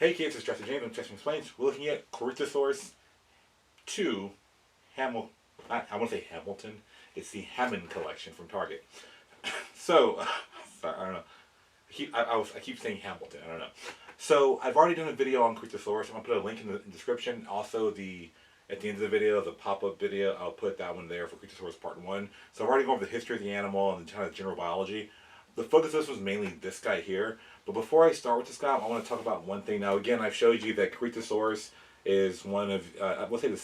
Hey kids, it's Jurassic James. I'm Jurassic Explains. We're looking at Corythosaurus 2 Hamilton. I want to say Hamilton. It's the Hammond Collection from Target. So, sorry, I don't know. I keep saying Hamilton. I don't know. So I've already done a video on Corythosaurus. I'm gonna put a link in the description. Also, at the end of the video, the pop-up video, I'll put that one there for Corythosaurus Part 1. So I've already gone over the history of the animal and the kind of general biology. The focus of this was mainly this guy here. But before I start with this guy, I want to talk about one thing. Now, again, I've showed you that Corythosaurus is one of, I will say the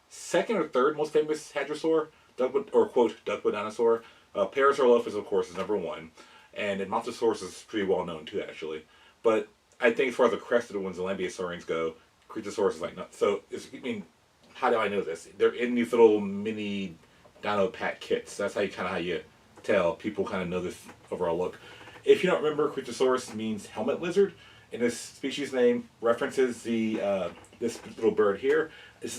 second or third most famous hadrosaur, or quote, duckwood dinosaur. Parasaurolophus, of course, is number one. And Edmontosaurus is pretty well known too, actually. But I think as far as the crested ones, the Lambeosaurians go, Corythosaurus is like, no. So, how do I know this? They're in these little mini dino pack kits. That's how you tell. People kind of know this overall look. If you don't remember, Corythosaurus means helmet lizard, and this species name references this little bird here.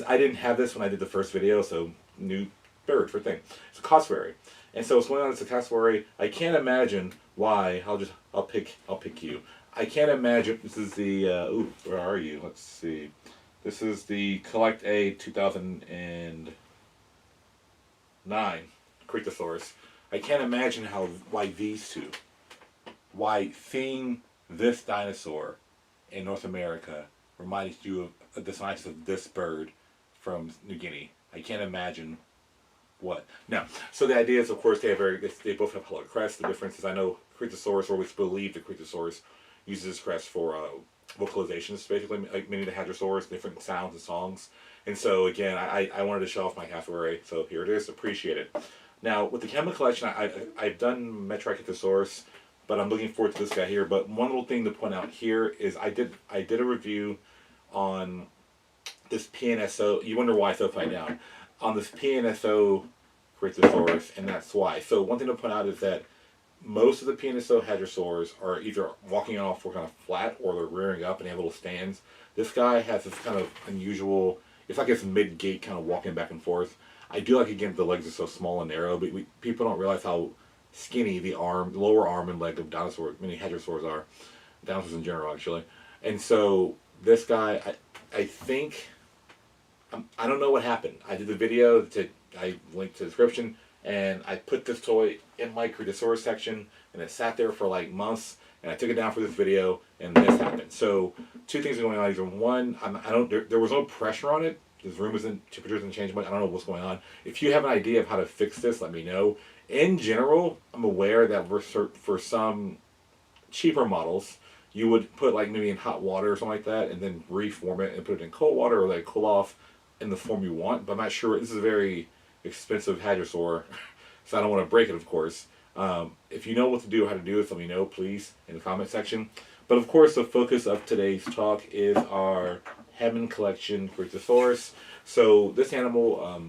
I didn't have this when I did the first video, so new bird for thing. It's a cassowary, and so what's going on? It's a cassowary. I can't imagine why. I'll pick you. I can't imagine. This is the where are you? Let's see. This is the Collect A 2009 Corythosaurus. I can't imagine why these two. Why seeing this dinosaur in North America reminds you of the science of this bird from New Guinea. I can't imagine what. Now, so the idea is, of course, they both have hollow crests. The difference is, I know Corythosaurus, or we believe that Corythosaurus uses this crest for vocalizations, basically, like many of the hadrosaurs, different sounds and songs. And so, again, I wanted to show off my cassowary, so here it is. Appreciate it. Now, with the Hammond Collection, I've done Metriacanthosaurus, but I'm looking forward to this guy here. But one little thing to point out here is I did a review on this PNSO. You wonder why it's upside down. On this PNSO Corythosaurus, and that's why. So one thing to point out is that most of the PNSO hadrosaurs are either walking on all four kind of flat, or they're rearing up and they have little stands. This guy has this kind of unusual, it's like it's mid-gait kind of walking back and forth. I do like, again, the legs are so small and narrow, but people don't realize how skinny the lower arm and leg of dinosaurs, many hadrosaurs are. Dinosaurs in general, actually. And so, this guy, I think, I don't know what happened. I did the video, I linked to the description, and I put this toy in my Corythosaurus section, and it sat there for like months, and I took it down for this video, and this happened. So, two things are going on. Either one, there was no pressure on it. This room isn't, temperatures didn't change much. I don't know what's going on. If you have an idea of how to fix this, let me know. In general, I'm aware that for some cheaper models, you would put like maybe in hot water or something like that, and then reform it and put it in cold water, or let it cool off in the form you want. But I'm not sure. This is a very expensive hadrosaur, so I don't want to break it, of course. If you know what to do or how to do this, let me know, please, in the comment section. But of course, the focus of today's talk is our Hammond Collection Corythosaurus. So this animal,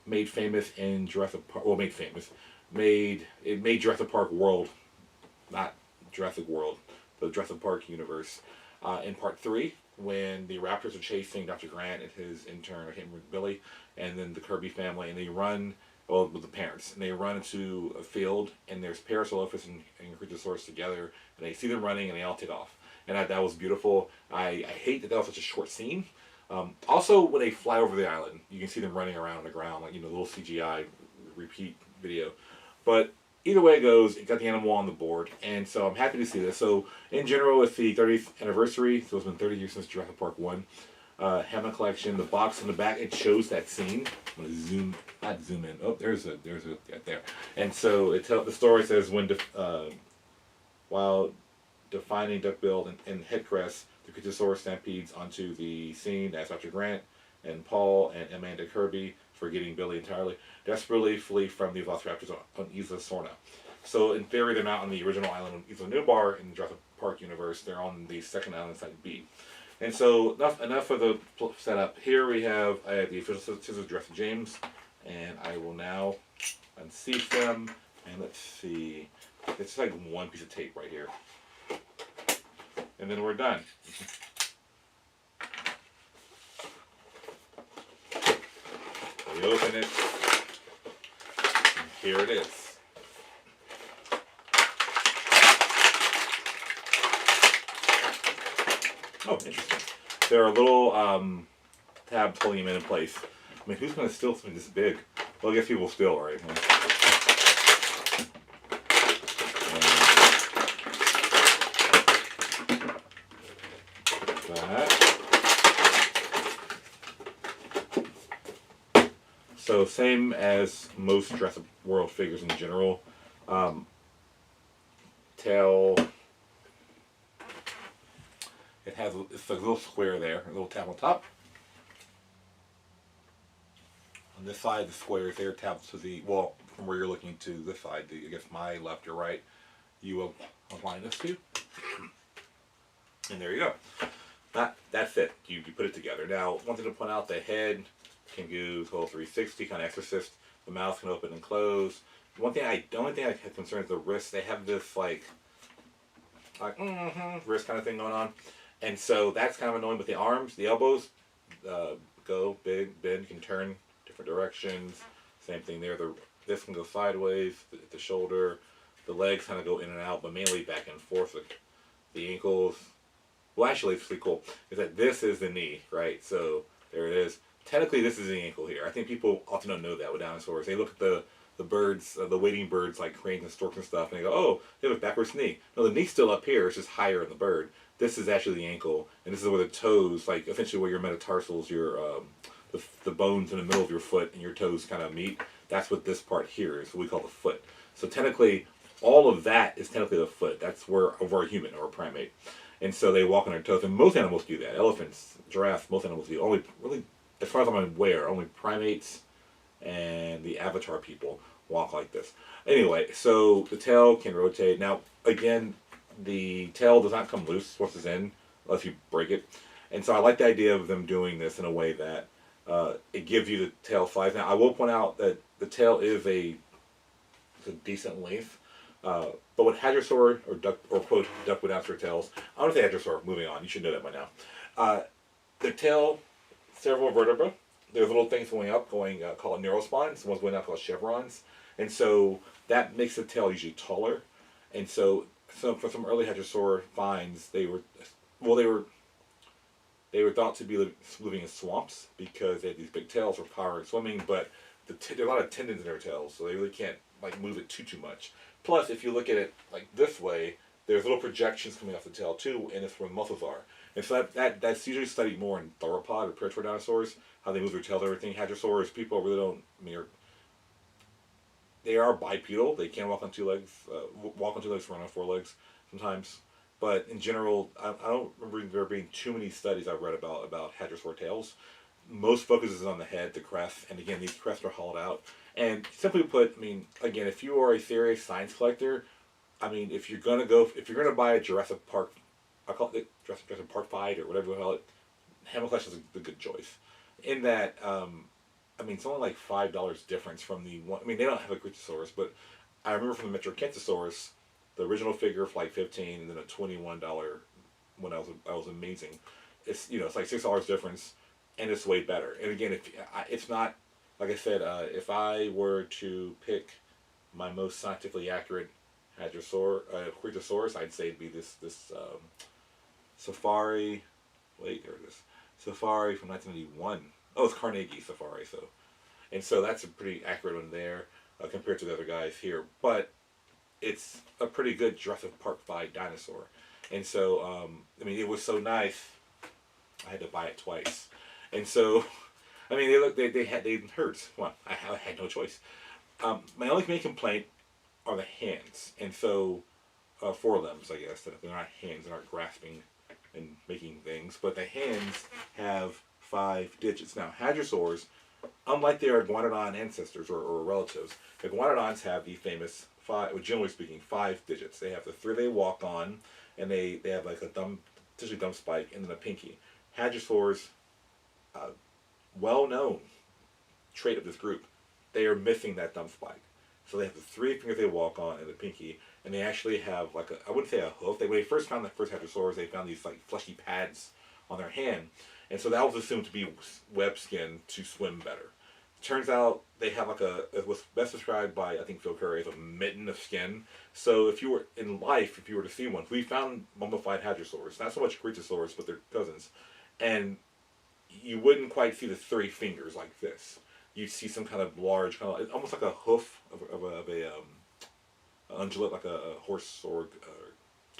made famous in Jurassic Park. Well, it made Jurassic Park World, not Jurassic World, the Jurassic Park universe. In Part 3, when the raptors are chasing Dr. Grant and his intern, I can't remember, Billy, and then the Kirby family, and they run, well, with the parents, and they run into a field, and there's Parasaurolophus and Corythosaurus together, and they see them running, and they all take off. And that was beautiful. I hate that was such a short scene. Also, when they fly over the island, you can see them running around on the ground, like, little CGI repeat video. But either way it goes, it got the animal on the board, and so I'm happy to see this. So, in general, it's the 30th anniversary, so it's been 30 years since Jurassic Park 1. Hammond Collection, the box in the back, it shows that scene. I'm going to zoom in. Oh, there's a right there. And so, the story says, while defining duckbill and head crest, the Corythosaurus stampedes onto the scene as Dr. Grant and Paul and Amanda Kirby, forgetting Billy entirely, desperately flee from the velociraptors on Isla Sorna. So in theory, they're not on the original island of Isla Nublar in the Jurassic Park universe. They're on the second island, site B. And so enough of the setup. Here we have the official scissors of Jurassic James, and I will now unseat them. And let's see, it's like one piece of tape right here. And then we're done. We open it, and here it is. Oh, interesting. There are little tabs holding them in place. I mean, who's going to steal something this big? Well, I guess people steal, right? So same as most Jurassic World figures in general. Tail. It's a little square there, a little tab on top. On this side, the square is there, tab to the, well, from where you're looking to this side, I guess my left or right, you will align this to. And there you go. That's it. You put it together. Now, one thing to point out, the head can do whole 360, kind of exorcist. The mouth can open and close. The only thing I have concern is the wrist. They have this like wrist kind of thing going on. And so that's kind of annoying with the arms. The elbows go big, bend, can turn different directions. Same thing there. This can go sideways, the shoulder. The legs kind of go in and out, but mainly back and forth. The ankles. Well, actually, it's pretty cool. Is that this is the knee, right? So there it is. Technically, this is the ankle here. I think people often don't know that with dinosaurs. They look at the birds, the wading birds like cranes and storks and stuff, and they go, oh, they have a backwards knee. No, the knee's still up here. It's just higher in the bird. This is actually the ankle, and this is where the toes, like essentially where your metatarsals, your the bones in the middle of your foot and your toes kind of meet. That's what this part here is. What we call the foot. So technically, all of that is technically the foot. That's where of a human or a primate. And so they walk on their toes, and most animals do that. Elephants, giraffes, most animals do. Only really, as far as I'm aware, only primates and the avatar people walk like this. Anyway, so the tail can rotate. Now, again, the tail does not come loose once it's in, unless you break it. And so I like the idea of them doing this in a way that it gives you the tail size. Now, I will point out that the tail is a decent length. But with hadrosaur or quote duckwood dinosaur tails, I want to say hadrosaur. Moving on, you should know that by now. The tail, several vertebrae. There's little things going up, called neurospines. One's going up called chevrons, and so that makes the tail usually taller. And so for some early hadrosaur finds, they were thought to be living in swamps because they had these big tails for power and swimming. But there are a lot of tendons in their tails, so they really can't like move it too much. Plus, if you look at it like this way, there's little projections coming off the tail too, and it's where the muscles are. And so that's usually studied more in theropod or predatory dinosaurs, how they move their tails and everything. Hadrosaurs, people really don't, I mean, they are bipedal. They can walk on two legs, run on four legs sometimes. But in general, I don't remember there being too many studies I've read about hadrosaur tails. Most focus is on the head, the crest, and again, these crests are hollowed out. And simply put, I mean, again, if you are a serious science collector, I mean, if you're gonna buy a Jurassic Park, I call it Jurassic Park fight or whatever you call it, Hammond Collection is a good choice. In that, I mean, it's only like $5 difference from the one. I mean, they don't have a Corythosaurus, but I remember from the Metrocanthosaurus, the original figure for like $15, and then a $21 when I was amazing. It's it's like $6 difference, and it's way better. And again, it's not. Like I said, if I were to pick my most scientifically accurate Corythosaurus, I'd say it'd be this Safari. Wait, there it is. Safari from 1991. Oh, it's Carnegie Safari. So that's a pretty accurate one there compared to the other guys here. But it's a pretty good Jurassic Park 5 dinosaur. And so, I mean, it was so nice, I had to buy it twice. And so, I mean, they hurt. Well, I had no choice. My only main complaint are the hands, and so forelimbs, I guess. That they're not hands; they're not grasping and making things. But the hands have 5 digits. Now, hadrosaurs, unlike their iguanodon ancestors or relatives, the iguanodons have the famous 5. Well, generally speaking, 5 digits. They have the 3 they walk on, and they have like a essentially thumb spike, and then a pinky. Hadrosaurs. Well-known trait of this group, they are missing that thumb spike. So they have the 3 fingers they walk on and the pinky, and they actually have like I wouldn't say a hoof. When they first found the first hadrosaurs, they found these like fleshy pads on their hand, and so that was assumed to be web skin to swim better. Turns out they have like it was best described by I think Phil Curry as a mitten of skin. So if you were in life, if you were to see one, we found mummified hadrosaurs, not so much Corythosaurus, but their cousins, and you wouldn't quite see the three fingers like this. You'd see some kind of large, kind of almost like a hoof of a ungulate, like a horse or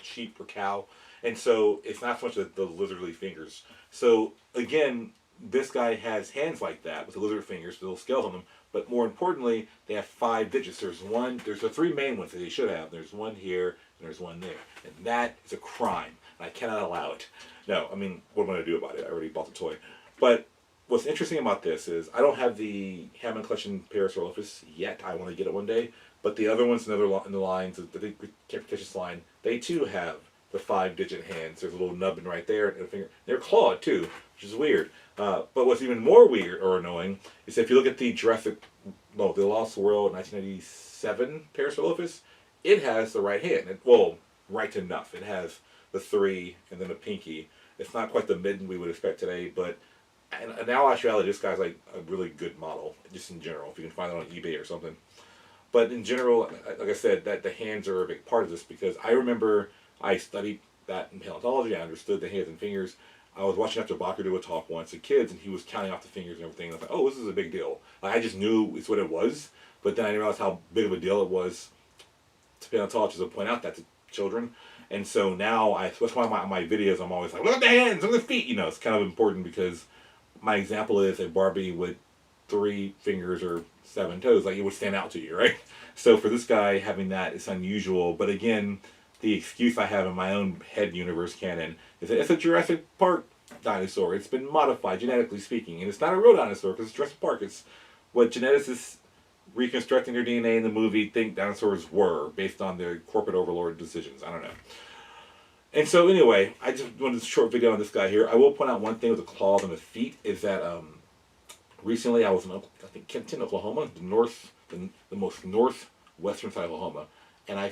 sheep or cow, and so it's not so much the lizardly fingers. So again, this guy has hands like that with the lizard fingers, with little scales on them. But more importantly, they have 5 digits. There's the three main ones that they should have. There's one here and there's one there, and that is a crime, and I cannot allow it. No, I mean, what am I going to do about it? I already bought the toy. But what's interesting about this is I don't have the Hammond Collection Corythosaurus yet. I want to get it one day. But the other ones in the lines, the big Cretaceous line, they too have the 5-digit hands. There's a little nubbin right there and a finger. They're clawed too, which is weird. But what's even more weird or annoying is if you look at the the Lost World 1997 Parasaurolophus, it has the right hand. Right enough. It has the 3 and then a pinky. It's not quite the mitten we would expect today, but in all actuality, this guy's like a really good model, just in general, if you can find it on eBay or something. But in general, like I said, that the hands are a big part of this because I remember I studied that in paleontology. I understood the hands and fingers. I was watching Dr. Bacher do a talk once to kids, and he was counting off the fingers and everything. And I was like, oh, this is a big deal. Like, I just knew it's what it was, but then I didn't realize how big of a deal it was to paleontologists to point out that to children. And so now, that's why my videos, I'm always like, look at the hands, look at the feet. You know, it's kind of important because my example is a Barbie with 3 fingers or 7 toes. Like, it would stand out to you, right? So for this guy, having that is unusual. But again, the excuse I have in my own head universe canon is that it's a Jurassic Park dinosaur. It's been modified, genetically speaking. And it's not a real dinosaur because it's Jurassic Park. It's what geneticists reconstructing their DNA in the movie think dinosaurs were based on their corporate overlord decisions. I don't know. And so anyway, I just wanted a short video on this guy here. I will point out one thing with the claws and the feet is that recently I was in, I think, Kenton, Oklahoma, the most northwestern side of Oklahoma, and I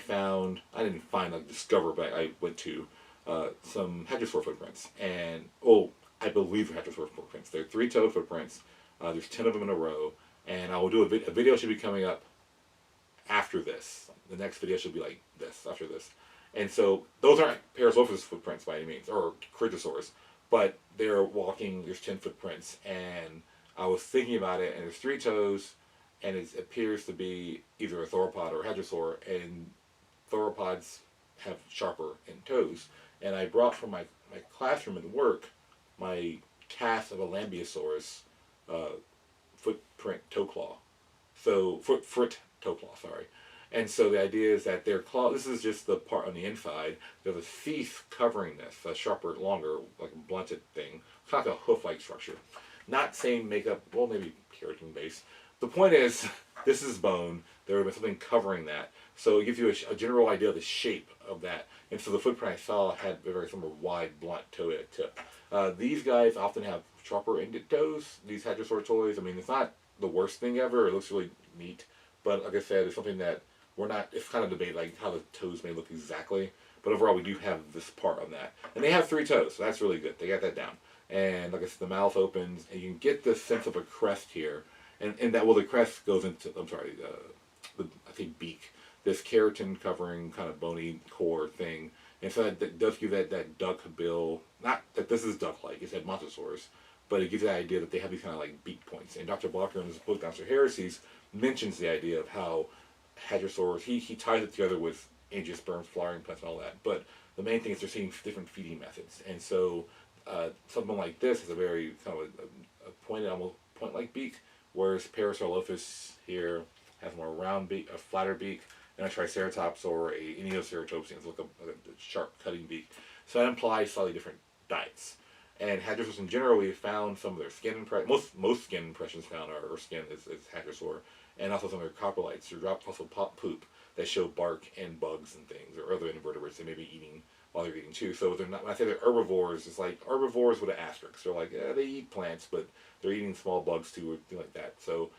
discovered, but I went to some hadrosaur footprints, and I believe they're hadrosaur footprints. They're 3-toed footprints. There's 10 of them in a row, and I will do a video should be coming up after this. The next video should be like this, after this. And so those aren't Parasaurolophus footprints by any means, or Corythosaurus, but they're walking, there's 10 footprints, and I was thinking about it, and there's 3 toes, and it appears to be either a theropod or a hadrosaur, and theropods have sharper toes. And I brought from my classroom and work my cast of a Lambeosaurus footprint toe claw. So, foot toe claw, sorry. And so the idea is that their claw, this is just the part on the inside, there's a teeth covering this, a sharper, longer, like a blunted thing. It's not like a hoof-like structure. Not same makeup, well, maybe keratin base. The point is, this is bone. There would be something covering that. So it gives you a general idea of the shape of that. And so the footprint I saw had a very similar wide, blunt toe at tip. These guys often have sharper ended toes, these hadrosaur toys. I mean, it's not the worst thing ever. It looks really neat. But like I said, it's something that it's kind of debate, like how the toes may look exactly. But overall, we do have this part on that. And they have 3 toes, so that's really good. They got that down. And like I said, the mouth opens, and you can get this sense of a crest here. And that, the crest goes into, I think beak. This keratin covering kind of bony core thing. And so that does give that duck bill, not that this is duck-like, it's Edmontosaurus, but it gives the idea that they have these kind of like beak points. And Dr. Blocker in his book, Dinosaur Heresies, mentions the idea of how hadrosaurs, he ties it together with angiosperms, flowering plants, and all that. But the main thing is they're seeing different feeding methods. And so something like this is a very kind of a pointed, almost point-like beak, whereas Parasaurolophus here has more round beak, a flatter beak, and a Triceratops or a Eniioceratopsians look a sharp cutting beak. So that implies slightly different diets. And hadrosaurs in general, we found some of their skin impressions. Most skin impressions found are skin is hadrosaur, and also some of their coprolites, or drop fossil poop that show bark and bugs and things, or other invertebrates they may be eating while they're eating too. So they're not. When I say they're herbivores, it's like herbivores with an asterisk. They're like they eat plants, but they're eating small bugs too, or things like that. So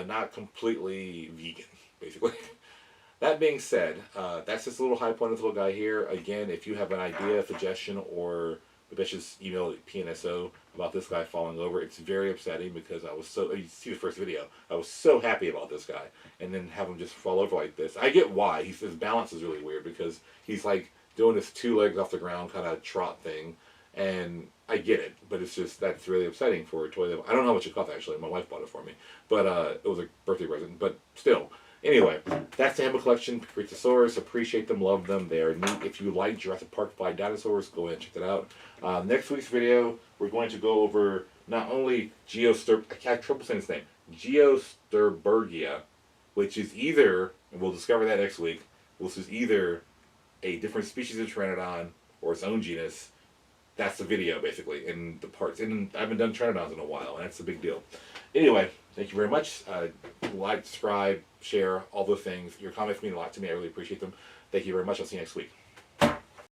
not completely vegan, basically. That being said, that's just a little high point of this little guy here. Again, if you have an idea, suggestion, or I just emailed PNSO about this guy falling over. It's very upsetting because I was so, you see the first video, I was so happy about this guy. And then have him just fall over like this. I get why. His balance is really weird because he's like doing this 2 legs off the ground kind of trot thing. And I get it, but it's just, that's really upsetting for a toy that, I don't know how much it cost actually, my wife bought it for me, but it was a birthday present, but still. Anyway, that's the Hammond Collection Corythosaurus. Appreciate them, love them, they are neat. If you like Jurassic Park 5 dinosaurs, go ahead and check that out. Next week's video, we're going to go over not only I can't triple say his name, Geosturbergia, which is either, and we'll discover that next week, which is either a different species of Pteranodon or its own genus. That's the video, basically, and the parts. And I haven't done Pteranodons in a while, and that's a big deal. Anyway, thank you very much. Like, subscribe, share, all those things. Your comments mean a lot to me. I really appreciate them. Thank you very much. I'll see you next week.